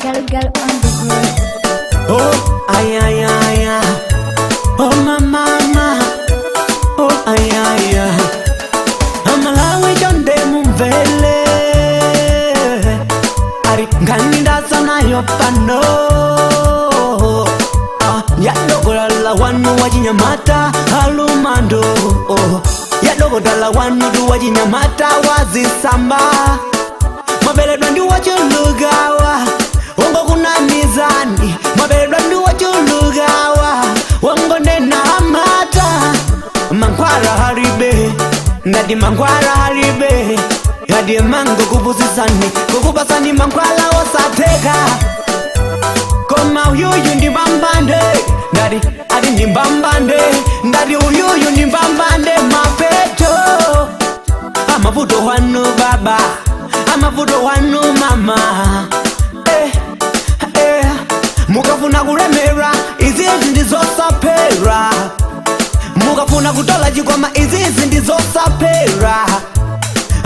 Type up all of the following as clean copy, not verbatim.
Girl on the road. Oh, ay, ay, ay, ay. Oh, mama, oh, ay, ay, ay. Amalawi jonde mumvele Ari ngani sana yopano Yadogolala wanu wajinyamata halumando Yadogolala wanu du wajinyamata wazisamba Mabele dwandu wachulugawa Wongo kuna mizani Mabele dwandu wachulugawa Wongo nena amata Mankwara haribe Nadi mankwara haribe Yadi mango kubusisani Kukubasani mankwala osateka Koma uyuyu ndi mbambande Nadi adi ndi mbambande Nadi uyuyu ndi mbambande mapeto Amavuto wanu baba Amavuto wanu mama Mukafuna kuremera Izizi ndizosapera Mukafuna kutola jikoma Izizi ndizosapera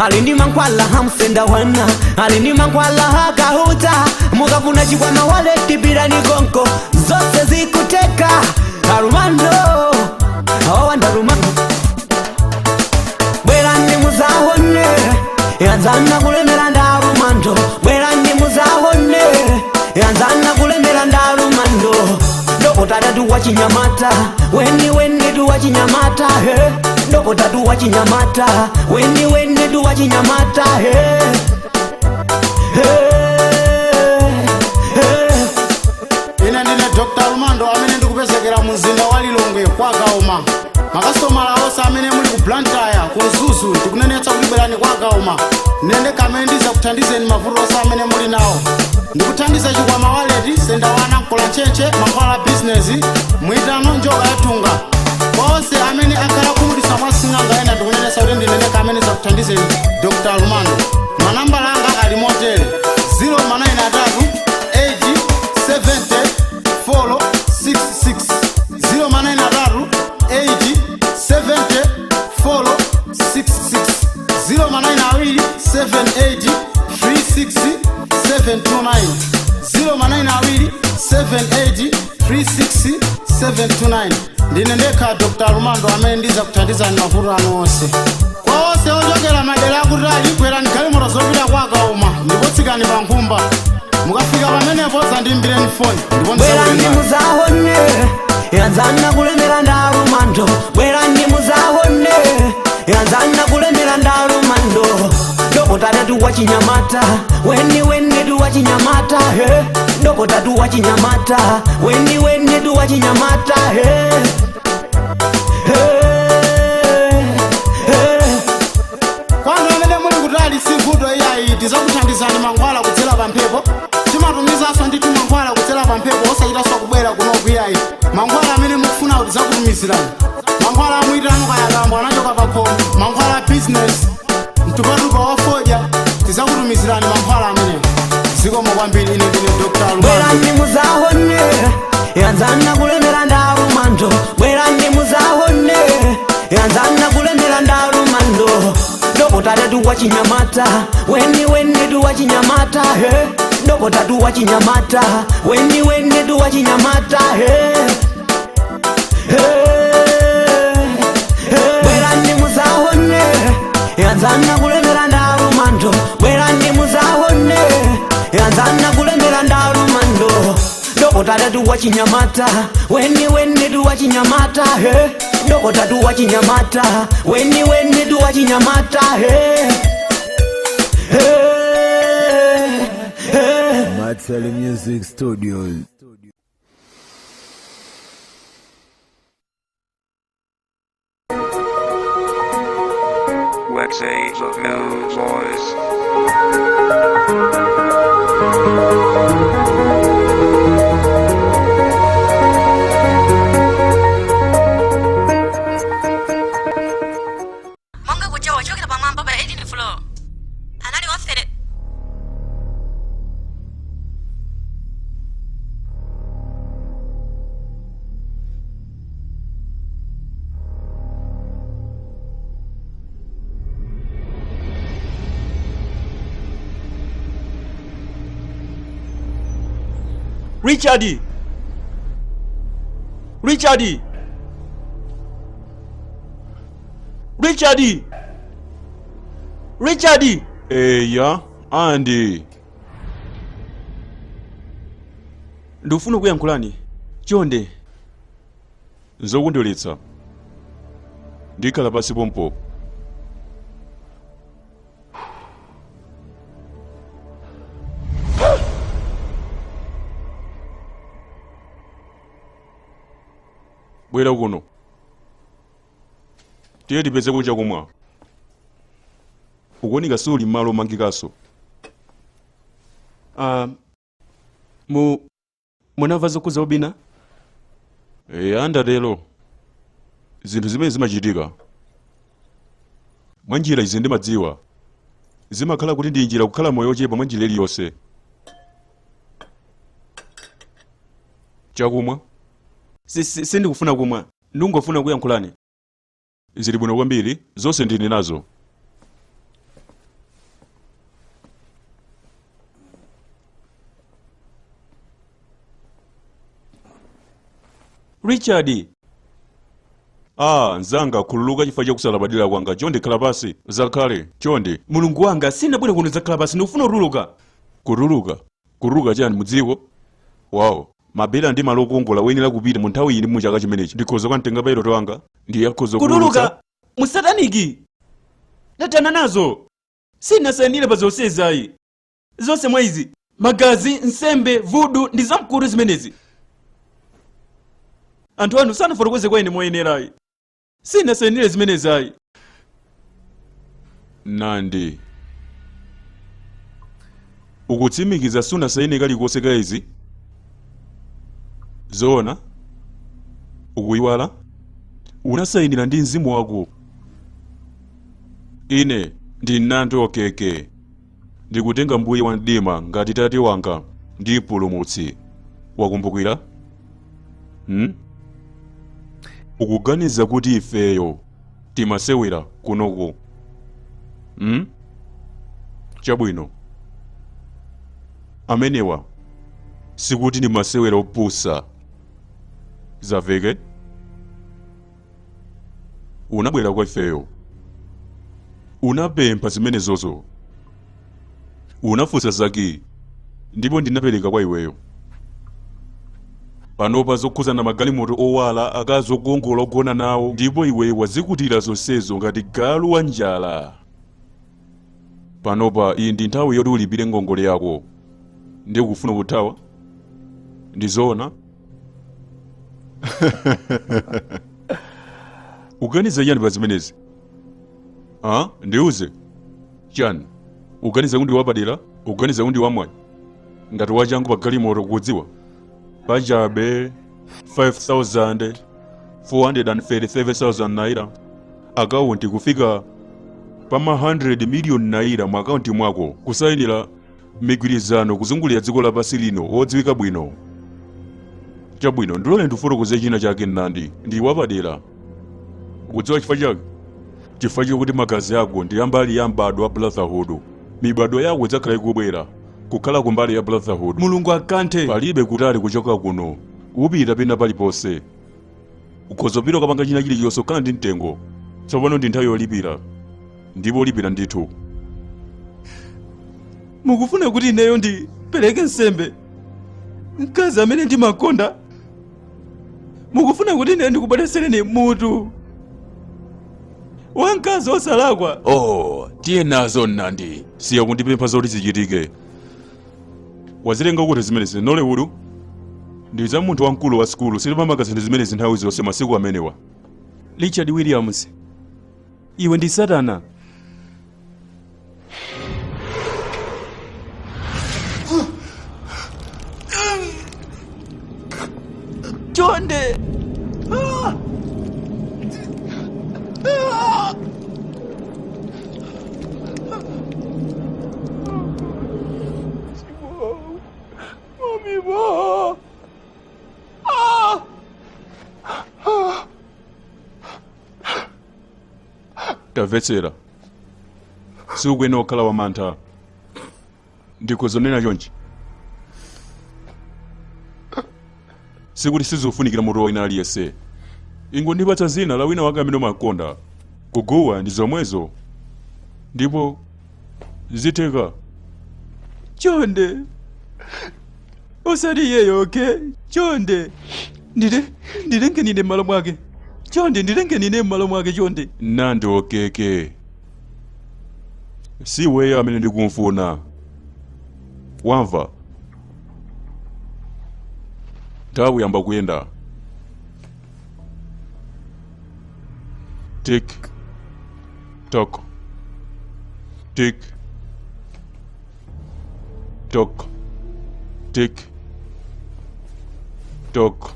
Alindi mankwala hamsenda wana Alindi mankwala hakahuta Mukafuna jikoma wale tibira ni gonko Zose zikuteka Arumando Awanda rumando Bwela ni muzahone Yanzana kulemera ndarumando Bwela ni muzahone Yanzana kulemera ndarumando Dokota du wachinyamata Weni du wachinyamata Dokota du wachinyamata Weni du wachinyamata Ina nine Dr. Armando amene ndikupesekera muzinda walilongwe kwa Gauma Makastomala osa amene muli ku Blantyre kuzuzu ndikunenetsa kulibelani kwa Gauma Nende kamene ndiza kuthandizeni mavuto osa amene muli nawo Ndikuthandiza chikwama waleti senda wana mkola cheche mankwala business Mwitano njoka yatunga Kose amene akala kumudisa mwasinganga ena ndikunenetsa kuti ndinene kamene za kuthandizeni Dr. Armando Manamba langa ali motere 093 729 Ndinendeka Dr. Armando amene ndiza kuthandiza ni mavuto anu onse Kwa onse ochokera madera akutali kwera ngalimoto zopita kwa Gauma ndipotsikani pa nkhumba Mukafika pamenepo zandimbireni phone Bwera ndi muzahone Yanzana kulemera ndarumando Bwera ndi muzahone Yanzana kulemera ndarumando Dokota du wachinyamata Weni du wachinyamata Dokota du wachinyamata Weni du wachinyamata Kwanu amene muli kutali sivuto iyayi tizakuthandizani mankhwala kudzera pa mphepo Timatumizaso ndi mankhwala kudzera pa mphepo osachitaso kubwera kunoku iyayi Mankhwala amene mukufuna kuti tizakutumizirani Mankhwala amuyitano kayakambo anachoka pa khomo Mankhwala business Mtupatupa wafodya tizakutumizirani mankhwala amene Zikomo kwambiri ine ndine Dr. Armando Bwera ndi muzahone Yanzana kulemera ndarumando Bwera ndi muzahone Yanzana kulemera ndarumando Dokota du wachinyamata Weni du wachinyamata Dokota du wachinyamata Weni du wachinyamata Bwera ndi muzahone Yanzana kulemera ndarumando Bwera ndi muzahone Yanzana kulemera ndarumando Dokota du wachinyamata Weni du wachinyamata Dokota du wachinyamata Weni du wachinyamata Mateli Music Studios. Wax Age of New Boys. Monga kuchawa chokera pamwamba pa 18 floor. Anali wafere. Richard! Richard! Richard! Richard! Eya, Andy. Ndufuna kuyankhulani. Chonde. Nzokundiletsa. Ndikhala pasi pompo. Bwera kuno. Tiye tipeze kucha kumwa. Ukuoneka suli malo mangikaso. Munamva zokuza ubina? Andatero. Zinthu zimene zimachitika. Mwanjira izi ndimadziwa. Zimakhala kuti ndi njira kukhala moyo ochepa mwanjira iliyonse. Chakumwa? Sindikufuna kumwa. Ndingofuna kuyankhulani. Zili bwino kwambiri, zonse ndili nazo. Richard! Nzanga khululuka chifukwa chakusalabadira kwanga. Chonde khala pasi. Zakhale. Chonde. Mulungu wanga sinabwera kuno zakhala pasi ndikufuna kutuluka. Kutuluka chani mudziko? Wow. Mabela ndi malo okongola wenera kupita mu nthawi ili mu chaka chimenechi. Ndikhoza kwantenga payiloto wanga. Ndiye akhoza kutuluka. Mu SATANIKI. Ndatana nazo. Sinasainire pa zonsezayi. Zonse mwa izi. Magazi, nsembe, vudu ndi zamkulu zimenezi. Anthu anu sanafotokoze kwa ine moyenerayi. Sinasainire zimenezayi. Nandi. Ukutsimikiza sunasaine kalikonse ka izi? Zoona? Ukuyiwala? Unasainira ndi mzimu wako. Ine ndi Nando Okeke. Ndikutenga mbuye wa mdima ngati tate wanga ndi mpulumutsi. Wakumbukira? Ukuganiza kuti ifeyo timasewera kunoko? Chabwino. Amenewa sikuti ndi masewera opusa. Zaveke? Unabwera kwa ifeyo. Unapempha zimenezozo. Unafunsa zaki. Ndipo ndinapereka kwa iweyo. Panopa zokhuza na magalimoto owala akazi okongola ogona nawo. Ndipo iwe wazikutira zonsezo ngati galu wa njala. Panopa iyi ndi nthawi yoti ulipire ngongole yako. Ndiye kufuna kuthawa? Ndizoona? Uganiza yani pa zimenezi? Ndiuze. Chani? Uganiza kuti wapadera? Uganiza kuti wamwayi? Ngati wachangu pa galimoto kudziwa? Pachabe 5,437,000 naira. Akaunti kufika pama 100 million naira mu akaunti mwako. Kusainira migwirizano kuzungulira dziko lapansi lino odziwika bwino. Chabwino ndilole ndifotokoze china chake Nandi. Ndi wapadera. Ukudziwa chifukwa chake? Chifukwa chokuti magazi ako ndi ambali ya mbadwa wa brotherhood. Mibadwa yako idzakhala ikubwera kukhala kumbali ya brotherhood. Mulungu akanthe. Palibe kutali kuchoka kuno. Upita pena paliponse. Ukhoza pita kapanga china chilichonse kukhala ndi mtengo. Tsopano ndi nthawi yolipira. Ndipo lipira ndithu. Mukufuna kuti ineyo ndipereke nsembe mkazi amene ndimakonda? Mukufuna kuti ineyo ndikubweretsereni mutu wamkazi osalakwa? Tiye nazo Nandi. Siya kundipempha zoti zichitike. Wazilenga kuti zimenezi nole ulu? Ndi za munthu wamkulu wa sikulu silipamakazi zimenezi nthawi zonse masiku amenewa. Richard Williams, iwe ndi Satana. Chonde! Tamvetsera. Siukwena okhala wamantha. Ndikhozonena chonchi. sikuti sizofunikira mutu wina aliyese. Ingondipatsa zina la wina wake amene umakonda. Kuguwa ndi zomwezo. Ndipo ziteka. Chonde. Osati yeyo, okay? Chonde. Ndilenge nine m'malo mwake. Chonde ndilenge nine m'malo mwake chonde. Nandi okeke. Si weyo amene ndikumfuna. Wamva. Nthawi yamba kuyenda. Tick tock. Tick tock. Tick tock.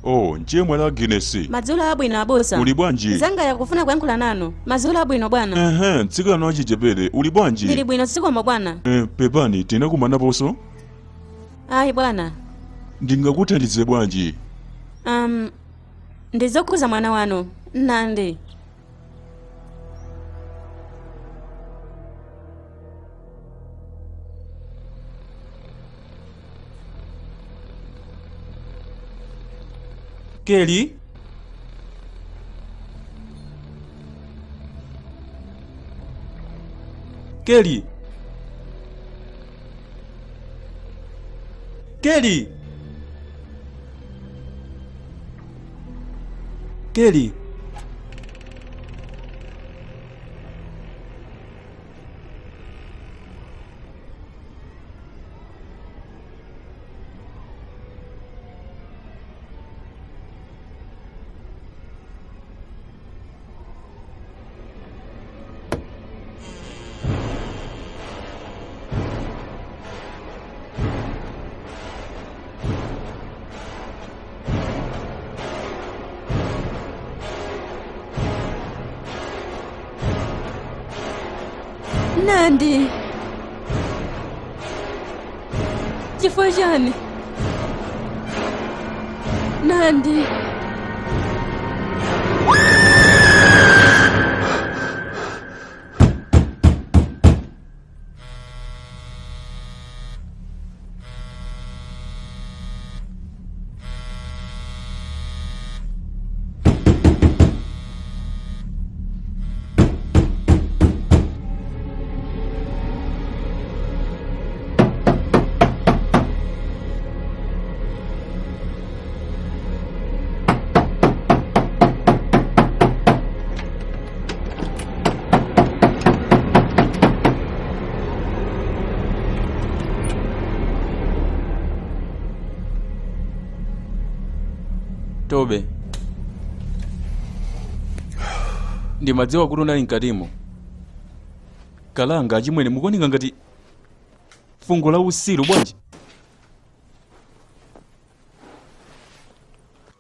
Oh, nchemwe la Guinness. Madzulo abwino abusa. Uli bwanji? Zanga yakufuna kuyankhula nanu. Madzulo abwino bwana. Tsikana wachichepere. Uli bwanji? Ndili bwino sikoma bwana. Pepani, tinakumana poso? Ayi bwana. Ndingakuthandize bwanji? Ndizokuza mwana wanu. Nandi. Kelly? Kelly? Kelly? Kelly? Nandi. Chifukwa chani? Nandi. Tobe. Ndimadziwa kuti unali mkatimo. Kalanga achimwene mukuoneka ngati fungo la usiru bwanji.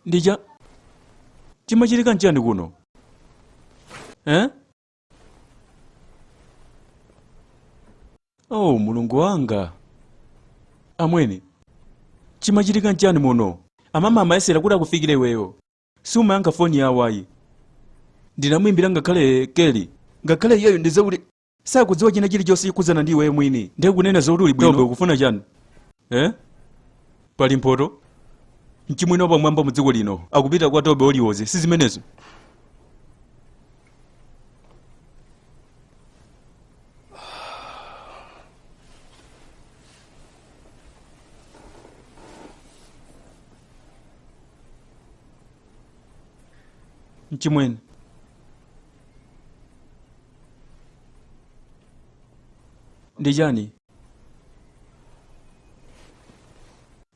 Ndija chimachitika nchani kuno? Oh, mulungu wanga. Amwene chimachitika nchani muno? Amama amayesera kuti akufikire iweyo. Sumayankha foni yawayi. Ndinamuimbira ngakhale Kelly. Ngakhale iyeyo ndizakuti sakudziwa china chilichonse chikuzana ndi iweyo mwini. Ndiye kunena zakuti uli bwino. Tobe ukufuna chani? Pali mpoto? Mchimwino pamwamba mu dziko lino akupita kwa Tobe oliwoze. Si zimenezo? Mchimwene. Ndijani?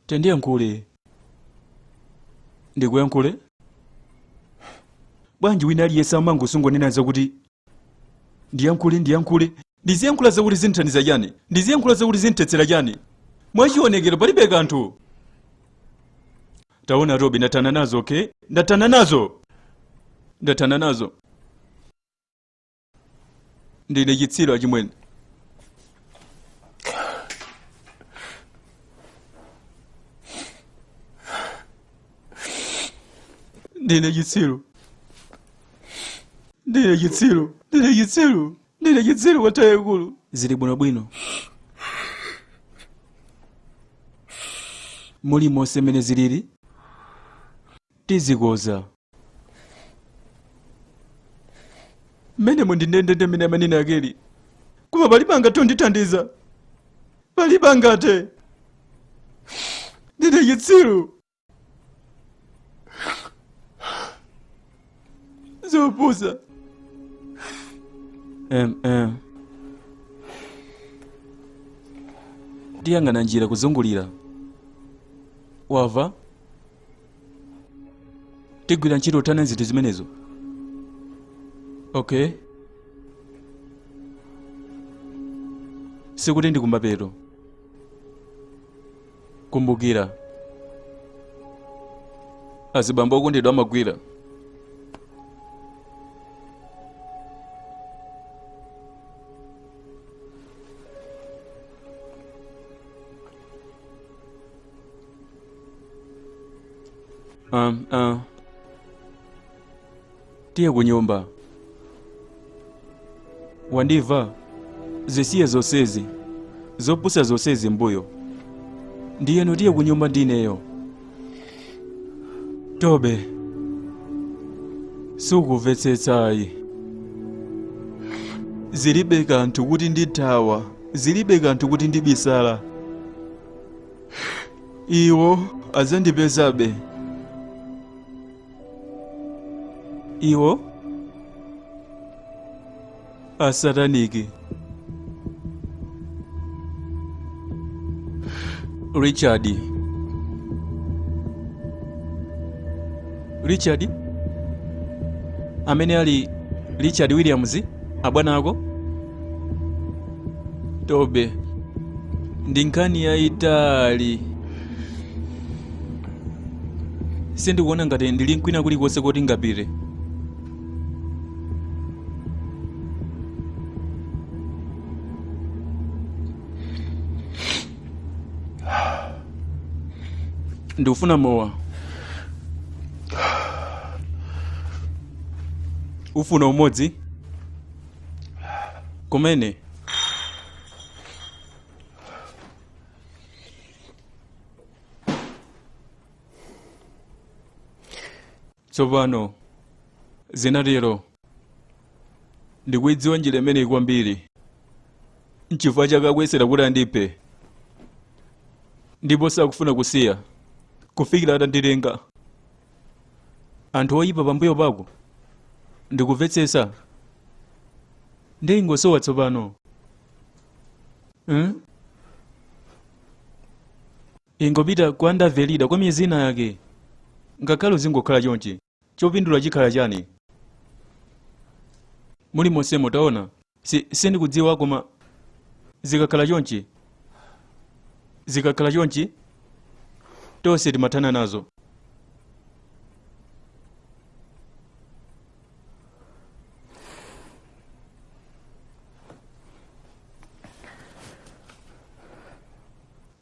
Tendiyankhule. Ndikuyankhule? Bwanji wina aliyesa amangosungo nena zakuti ndiyankhule. Ndiziyankhula zakuti zinthandiza chani? Ndiziyankhula zakuti zintetsera chani? Mwachionekero palibe kanthu. Taona Robi, ndatana nazo, okay? Ndatana nazo. Ndine chitsiro achimwene. Ndine chitsiro. ndine chitsiru kwatayikulu. Zili bwinobwino. Muli monse mene zilili tizikoza. Mene mundindendende mene amanene akeli. Kuba palibe angatondithandiza. Palibe angate. Ndine chitsiru. Zopusa. Ndiyang'ana njira kuzungulira. Wava? Tigwira ntchito tana nziti zimenezo. Okay. Sikuti ndi kumapeto. Kumbukira. Azibambo okondedwa amagwira. Tiye kunyumba. Wandiva? Zisiye zonsezi. Zopusa zonsezi mbuyo. Ndiyeno tiye kunyumba ndineyo. Tobe. Sukumvetsetsayi. Zilibe kanthu kuti ndithawa. Zilibe kanthu kuti ndibisala. Iwo azandipezabe. Iwo? Asataniki. Richard? Amene ali Richard Williams? Abwana ako? Tobe. Ndi nkhani yayitali. Sindikuona ngati ndili nkwina kulikonse koti ngapite. Ndufuna mowa. Ufuna umodzi? Kumene? Tsopano zinatero ndikuidziwa njira imene kwambiri nchifukwa chakakwesera kuti andiphe ndipo sakufuna kusiya kufikira atandilenga. Anthu oyipa pambuyo pako ndikumvetsetsa ndingosowa tsopano. Ingopita kwa ndavelida kwa miyezi ina yake ngakhale uzingokhala chonchi chopindula chikhala chani. Muli monse mutaona sindikudziwa koma zikakhala chonchi tonse timathana nazo.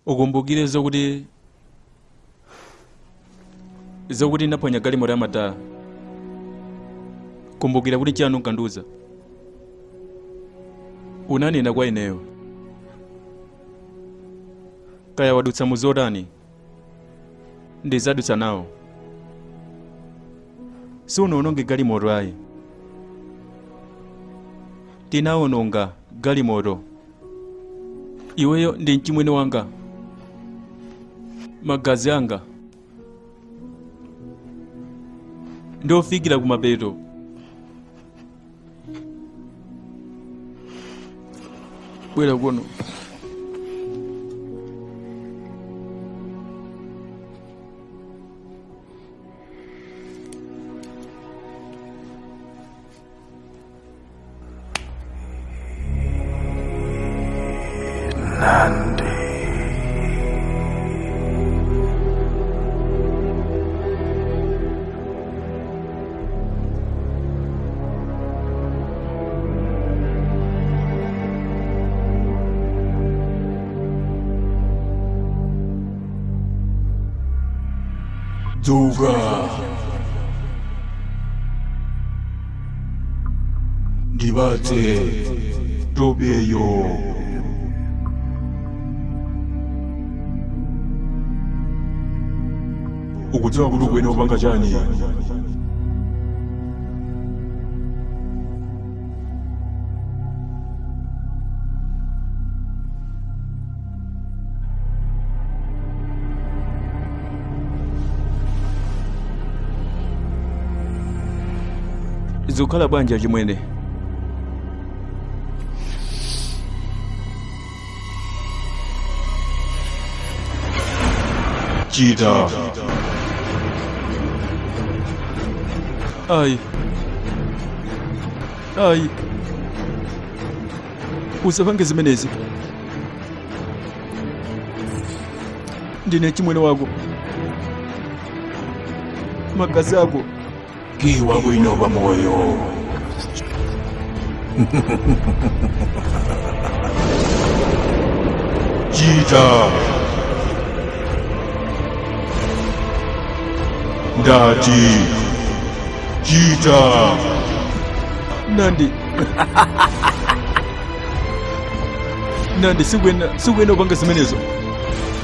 Ukumbukire zokuti naponya galimoto ya mataa. Kumbukira kuti chanu nkanduza. Unanena kwa ineyo. Kaya wadutsa muzotani ndizadutsa nawo. Sunononge galimoto ayi. Tinaononga galimoto. Iweyo ndi mchimwene wanga. Magazi anga ndofikira kumapeto. Bwera kuno. Tibate tobeyo. Ukudziwa kuti kwene upanga chani? zikukhala bwanji chimwene? Chita. Ai. Usapange zimenezi. Ndine chimwene wako. Magazi ako. Kiwa bwino bwa moyo. Chita. Ndati. Chita. Nandi. Nandi sigwena upanga zimenezo.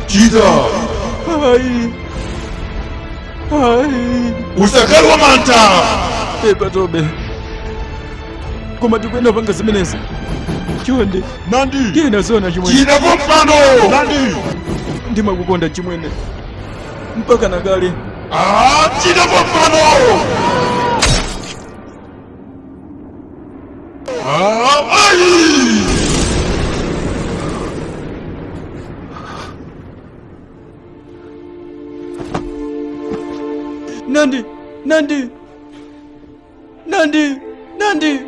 Chita. Ai. Usakalwa manta. Pepa tobe. Koma tikwena upanga zimenezo. Chonde. Nandi. Kena zona chimwene. Chita kompano. Nandi. Ndimakukonda chimwene. Mpaka nakale. Chita kompano. Nandi.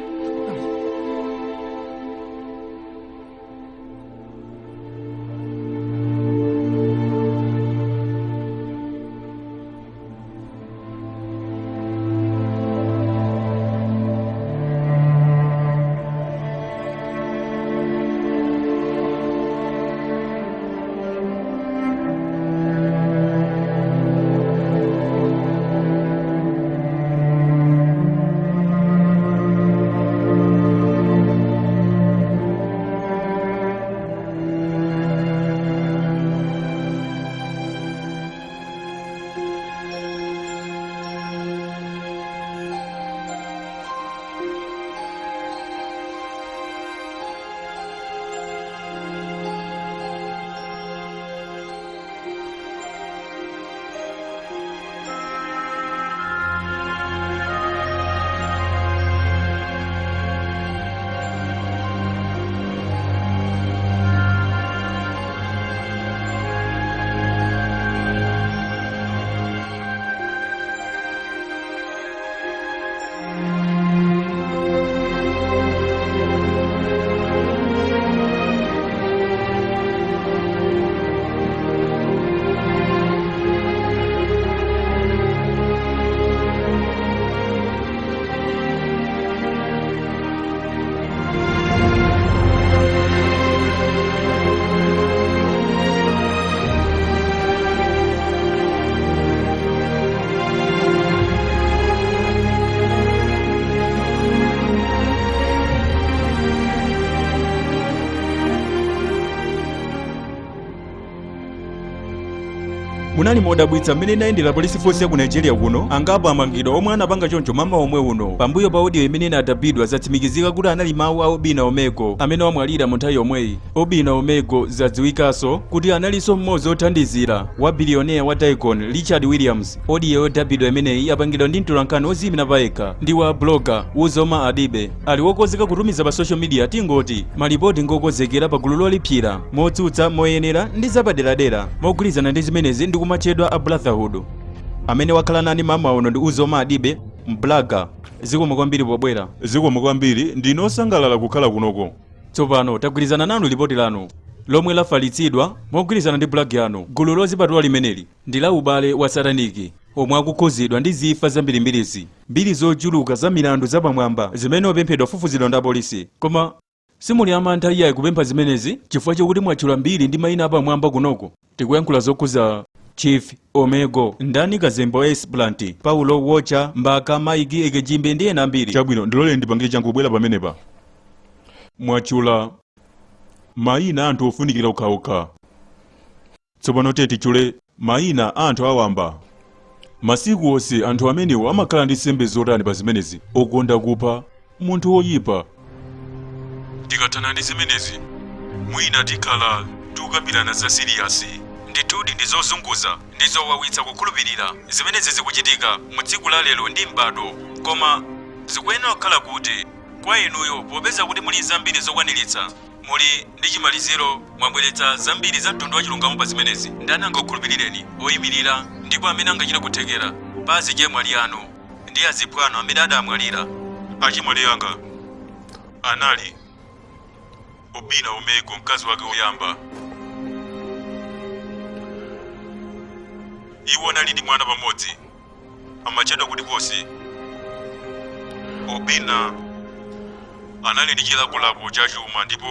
Munali modabwitsa mmene inayendera police force ya ku Nigeria kuno angapo amangidwa omwe anapanga choncho mama omwe uno pambuyo pa audio imene inadabidwa zatsimikizika kuti anali mawu a Obinna Omego amene wamwalira mu nthawi yomweyi. Obinna Omego zadziwikanso kuti analinso mmodzi othandizira wa bilioneya wa Tycoon Richard Williams. Audio yodabidwa imeneyi yapangidwa ndi mtolankhani oziyimira payekha ndi wa blogger Uzoma Adibe ali wokonzeka kutumiza pa social media tingoti malipoti ngokonzekera pa gulu lolipsira motsutsa moyenera ndi zapaderadera mogwirizana ndi zimenezi ndi kumachedwa a Brotherhood amene wakhala nani mama uno ndi Uzoma Adibe mblaga. Zikomo kwambiri pobwera. Zikomo kwambiri ndinosangalala kukhala kunoko. Tsopano tagwirizana nanu lipoti lanu lomwe lafalitsidwa mogwirizana ndi blog yanu. Gulu lozipatula limeneli ndi la ubale wa Sataniki omwe akukhuzidwa ndi zifa zambirimbirizi mbiri zochuluka za milandu zapamwamba zimene opemphedwa kufufuzidwa ndi apolisi. Koma simuli amantha iyayi kupempha zimenezi chifukwa chokuti mwatchula mbiri ndi mayina apamwamba kunoko. Tikuyankhula zokhuza Chief Omego ndani Kazembo Esplanti Paulo Wocha Mbaka Maigi Egejimbe ndiye nambiri. Chabwino ndilole ndipange changu bwela pamenepa. Mwachula mayina anthu ofunikira ukhaokha. Tsopano teti chule mayina anthu awamba. Masiku onse anthu amenewo amakhala ndi nsembe zotani pa zimenezi, okonda kupha munthu woyipa. Tikathana ndi zimenezi mwina tikhala tikukambirana za siriyasi. Ndithudi ndizozunguza ndizowawitsa kukhulupirira zimenezi zikuchitika mu tsiku la lero ndi m'bado, koma zikuyenera kukhala kuti kwa inuyo popeza kuti muli zambiri zokwaniritsa, muli ndi chimaliziro mwabweretsa zambiri za mtundu wa chilungamo pa zimenezi. Ndani angakukhulupirireni oyimirira ndipo amene angachita kuthekera pa azichemwali anu ndi aziphwano amene adamwalira. Achimwali anga anali Obina Omego, mkazi wake woyamba. Iwo anali ndi mwana pamodzi amachedwa kuti Kosi. Obina anali ndi chilakolako cha chuma ndipo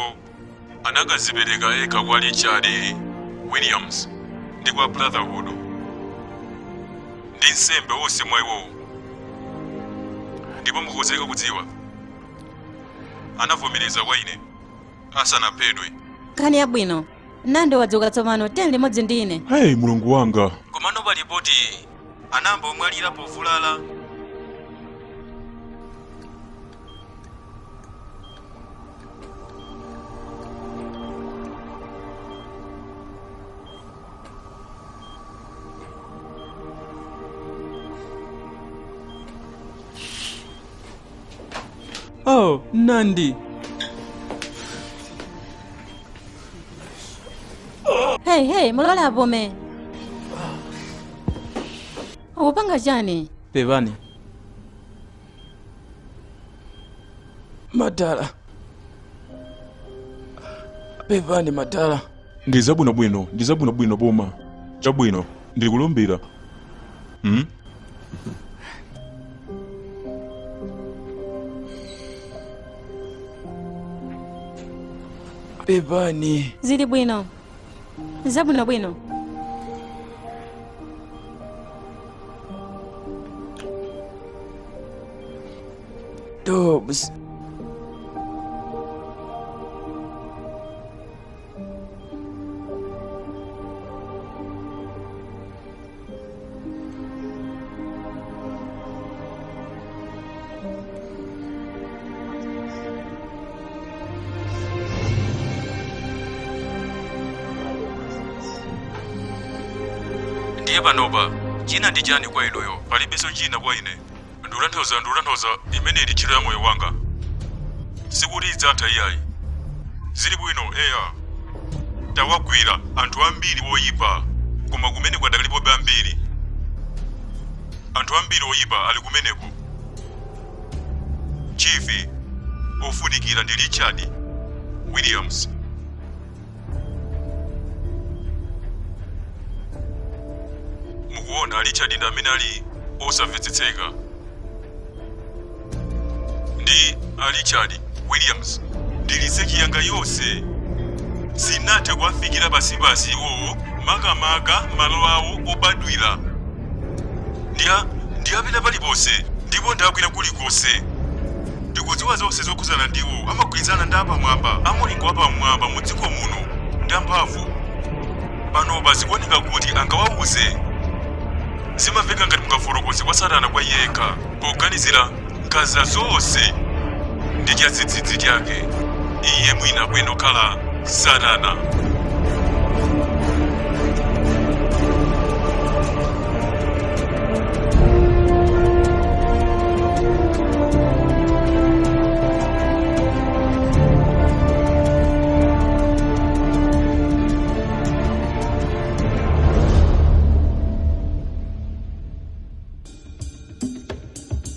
anakazipereka eka kwa Richard Williams ndi kwa Brotherhood ndi nsembe onse mwa iwowo. Ndipo mukukonzeka kudziwa anavomereza kwa ine asanaphedwe. Kani yabwino nande wadzuka tsopano teni limodzi ndi ine. Hey mulungu wanga. Komano palipoti anamba omwalira povulala. Oh, Nandi. Hey, mulala apome. Upanga chani? Pevani. Madala. Pevani madala. Ndizabwino boma. Chabwino, ndikulumbira. Pevani. Zili bwino. Zabwino. Dobbs. Ndiye panopa china ndi chani kwa inuyo? Palibenso china kwa ine. Ndulanthoza imene ili ntchito ya moyo wanga. Sikuti idzatha iyayi. Zili bwino eya. Tawagwira anthu ambiri oyipa, koma kumene kwadakalipobe ambiri. Anthu ambiri oyipa ali kumeneko. Chief ofunikira ndi Richard Williams. Mukuona Richard ndi amene ali osamvetsetseka. Ndi Richard Williams ndiliseki yanga yonse sinathe kuwafikira pasipasi iwowo makamaka malo awo obadwira. Ndi apita paliponse ndipo ndakwira kulikonse. Ndikudziwa zonse zokhuzana ndiwo amagwirizana ndi apamwamba amulingo wapamwamba mu dziko muno ndi amphamvu. Panopa zikuoneka kuti angawawuze. Zimafika ngati mukaforokozi kwa Satana kwa yekha poganizira nkhanza zonse ndi chadzidzidzi chake. Iye mwina bwino khala Satana.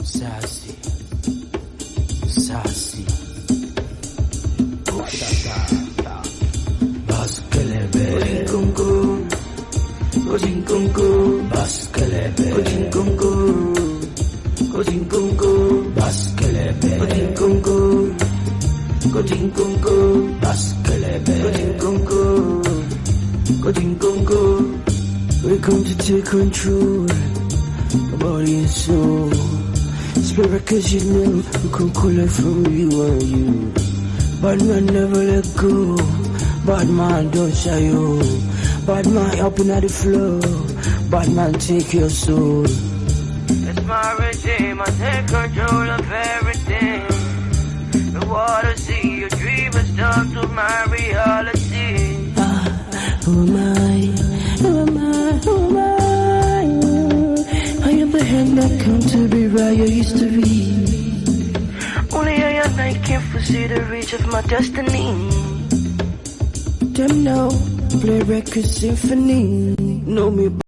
Sasi Baskelebe Kojinkunku Baskelebe Kojinkunku Baskelebe Kojinkunku Baskelebe Kojinkunku come to take control of body and soul. Spirit, cause you know we can call it from you and you. Bad man never let go. Bad man don't shy you. Bad man helping at the flow. Bad man take your soul. It's my regime, I take control of everything. The water, see your dream has turned to my reality. Who am I? Who am I? Who am I? I am the hand that come to be where I used to be. Only I and I can foresee the reach of my destiny. Them now play record symphony. Know me.